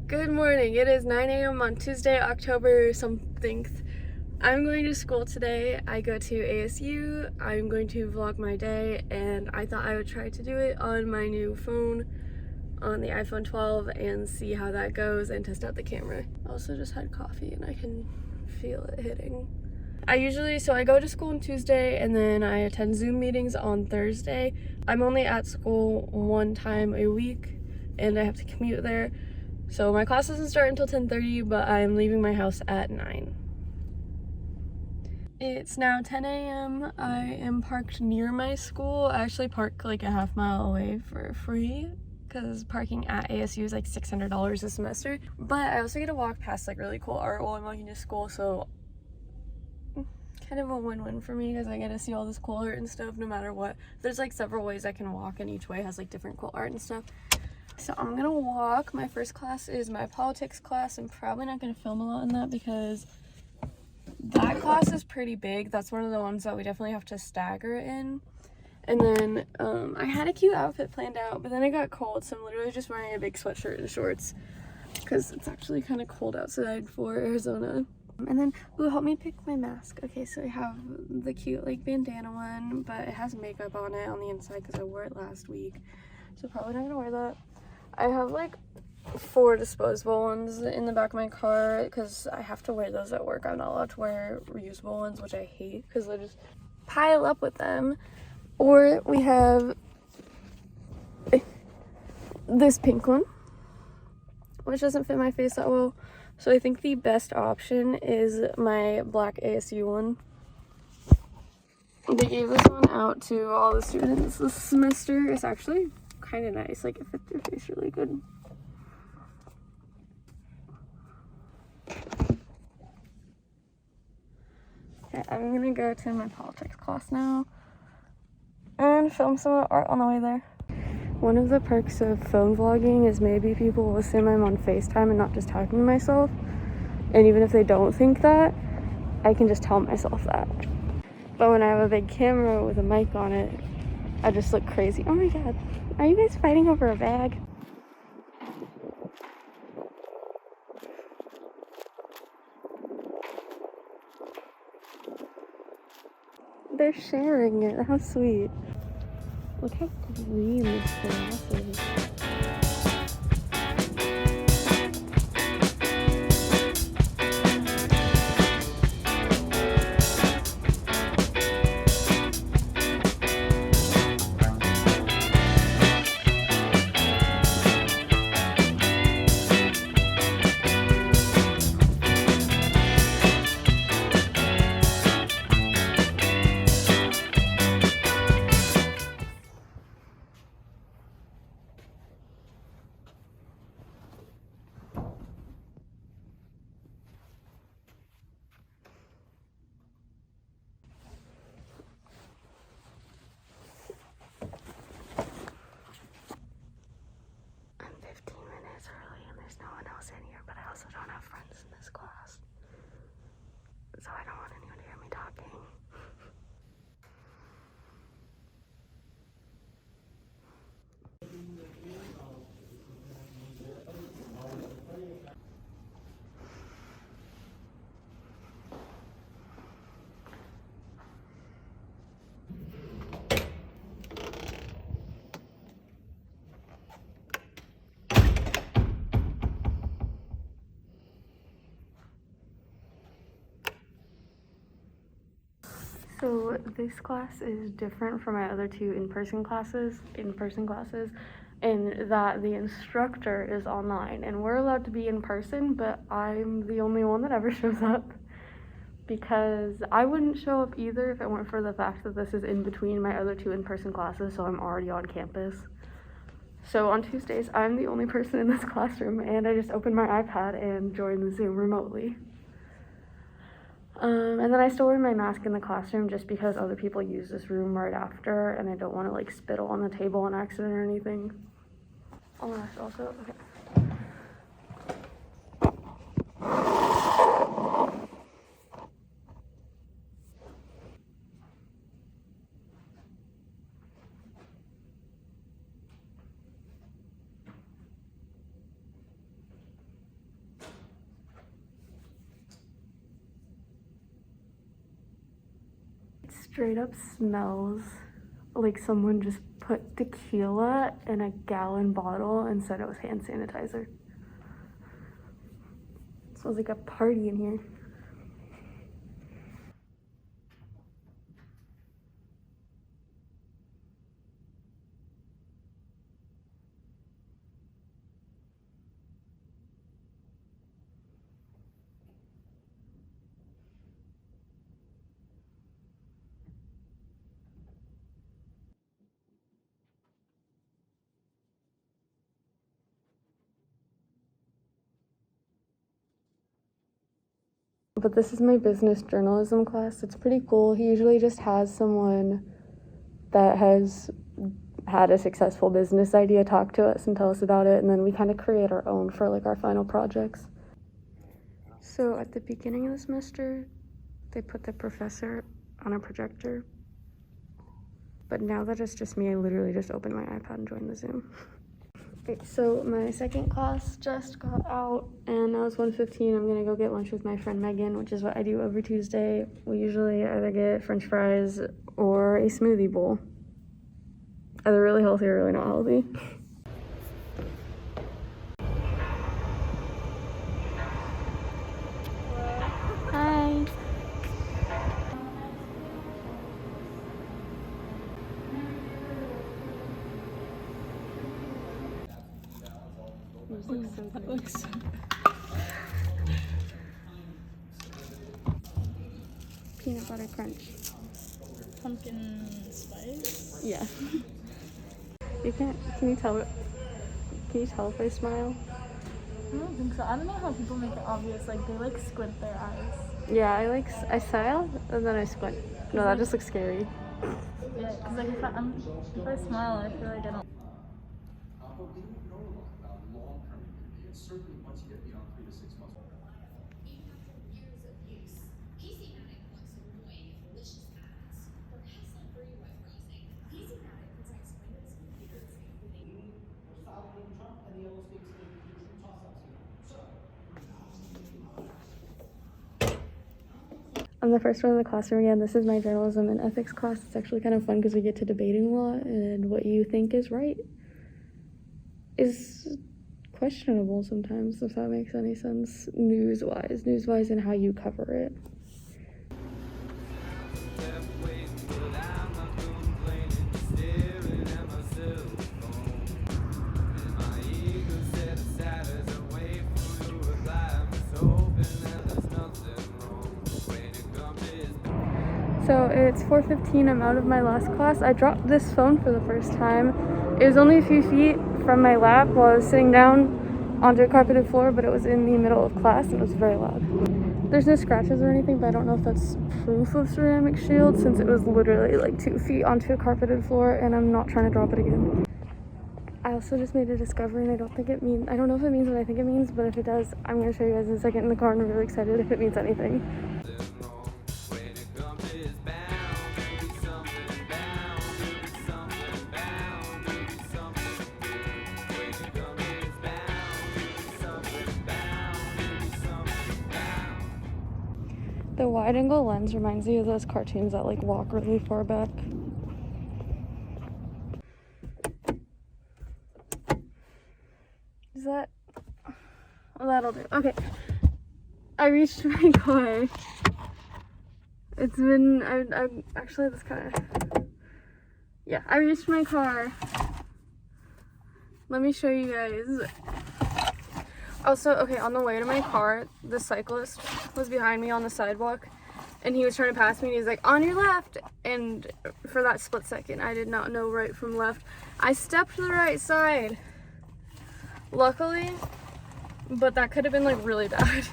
Good morning. It is 9 a.m. on Tuesday, October something. I'm going to school today. I go to ASU. I'm going to vlog my day, and I thought I would try to do it on my new phone, on the iPhone 12, and see how that goes and test out the camera. I also just had coffee and I can feel it hitting. I go to school on Tuesday and then I attend Zoom meetings on Thursday. I'm only at school one time a week and I have to commute there. So my class doesn't start until 10:30, but I'm leaving my house at 9. It's now 10 a.m. I am parked near my school. I actually park like a half mile away for free because parking at ASU is like $600 a semester. But I also get to walk past like really cool art while I'm walking to school, so kind of a win-win for me because I get to see all this cool art and stuff no matter what. There's like several ways I can walk and each way has like different cool art and stuff. So I'm gonna walk. My first class is my politics class. I'm probably not gonna film a lot in that because that class is pretty big. That's one of the ones that we definitely have to stagger in. And then I had a cute outfit planned out, but then it got cold, so I'm literally just wearing a big sweatshirt and shorts because it's actually kind of cold outside for Arizona. And then, ooh, help me pick my mask. Okay, so I have the cute like bandana one, but it has makeup on it on the inside because I wore it last week. So probably not gonna wear that. I have like 4 disposable ones in the back of my car because I have to wear those at work. I'm not allowed to wear reusable ones, which I hate because they just pile up with them. Or we have this pink one, which doesn't fit my face that well. So I think the best option is my black ASU one. They gave this one out to all the students this semester. It's actually kind of nice. Like, it fits your face really good. Okay, I'm gonna go to my politics class now and film some art on the way there. One of the perks of phone vlogging is maybe people will assume I'm on FaceTime and not just talking to myself. And even if they don't think that, I can just tell myself that. But when I have a big camera with a mic on it, I just look crazy. Oh my god, are you guys fighting over a bag? They're sharing it. How sweet. Look how green this grass is. So I don't want anyone to hear me talking. So this class is different from my other 2 in-person classes, in that the instructor is online and we're allowed to be in person, but I'm the only one that ever shows up because I wouldn't show up either if it weren't for the fact that this is in between my other 2 in-person classes, so I'm already on campus. So on Tuesdays, I'm the only person in this classroom and I just open my iPad and join the Zoom remotely. And then I still wear my mask in the classroom just because other people use this room right after and I don't want to like spittle on the table on accident or anything. Oh my gosh, also, okay. Straight up smells like someone just put tequila in a gallon bottle and said it was hand sanitizer. It smells like a party in here. But this is my business journalism class. It's pretty cool. He usually just has someone that has had a successful business idea talk to us and tell us about it, and then we kind of create our own for like our final projects. So at the beginning of the semester, they put the professor on a projector. But now that it's just me, I literally just opened my iPad and joined the Zoom. Okay, so my second class just got out and now it's 1:15. I'm gonna go get lunch with my friend Megan, which is what I do every Tuesday. We usually either get French fries or a smoothie bowl. Either really healthy or really not healthy. Hi. Yours looks so good. That looks so good. Peanut butter crunch. Pumpkin spice? Yeah. Can you tell if I smile? I don't think so. I don't know how people make it obvious. Like, they, like, squint their eyes. Yeah, I smile and then I squint. No, that just looks scary. Yeah, because, like, if I smile, I feel like I don't. But we don't know a lot about long-term immunity, and certainly once you get beyond 3 to 6 months. Even after years of use, PC-Matic blocks annoying and malicious ads. For hassle-free web browsing, PC-Matic protects Windows computers, including following Trump and the yellow state certification toss-ups here. So, I'm the first one in the classroom again. This is my journalism and ethics class. It's actually kind of fun because we get to debating a lot, and what you think is right is questionable sometimes, if that makes any sense, news-wise and how you cover it. So it's 4:15, I'm out of my last class. I dropped this phone for the first time. It was only a few feet from my lap while I was sitting down onto a carpeted floor, but it was in the middle of class and it was very loud. There's no scratches or anything, but I don't know if that's proof of ceramic shield since it was literally like 2 feet onto a carpeted floor and I'm not trying to drop it again. I also just made a discovery and I don't know if it means what I think it means, but if it does, I'm going to show you guys in a second in the car and I'm really excited if it means anything. The wide angle lens reminds me of those cartoons that like walk really far back. Is that? Oh, that'll do. Okay. I reached my car. It's been, I actually this kind of, yeah, I reached my car. Let me show you guys. Also, okay, on the way to my car, the cyclist was behind me on the sidewalk and he was trying to pass me and he was like, on your left. And for that split second, I did not know right from left. I stepped to the right side, luckily, but that could have been like really bad.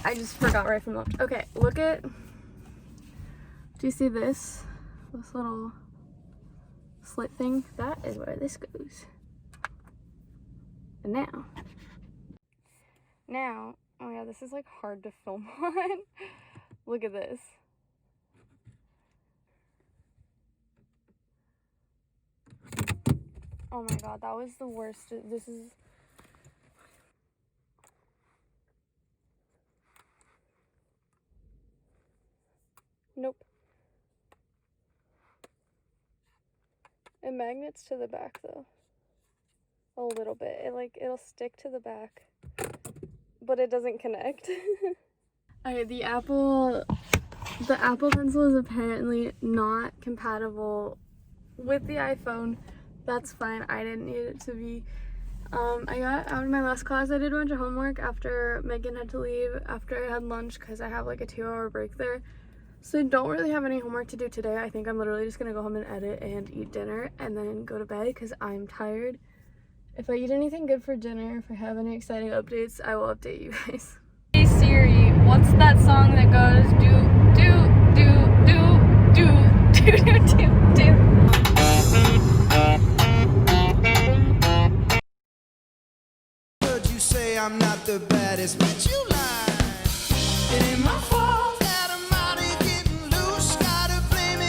I just forgot right from left. Okay, look at, do you see this? This little slit thing? That is where this goes. And now, oh yeah, this is like hard to film on. Look at this. Oh my god, that was the worst. This is... Nope. It magnets to the back though. A little bit. It'll stick to the back, but it doesn't connect. Okay, the Apple Pencil is apparently not compatible with the iPhone. That's fine. I didn't need it to be. I got out of my last class. I did a bunch of homework after Megan had to leave after I had lunch because I have like a 2-hour break there. So I don't really have any homework to do today. I think I'm literally just gonna go home and edit and eat dinner and then go to bed because I'm tired. If I eat anything good for dinner, if I have any exciting updates, I will update you guys. Hey Siri, what's that song that goes do do do do do do do do do? Heard you say I'm not the baddest, but you lie.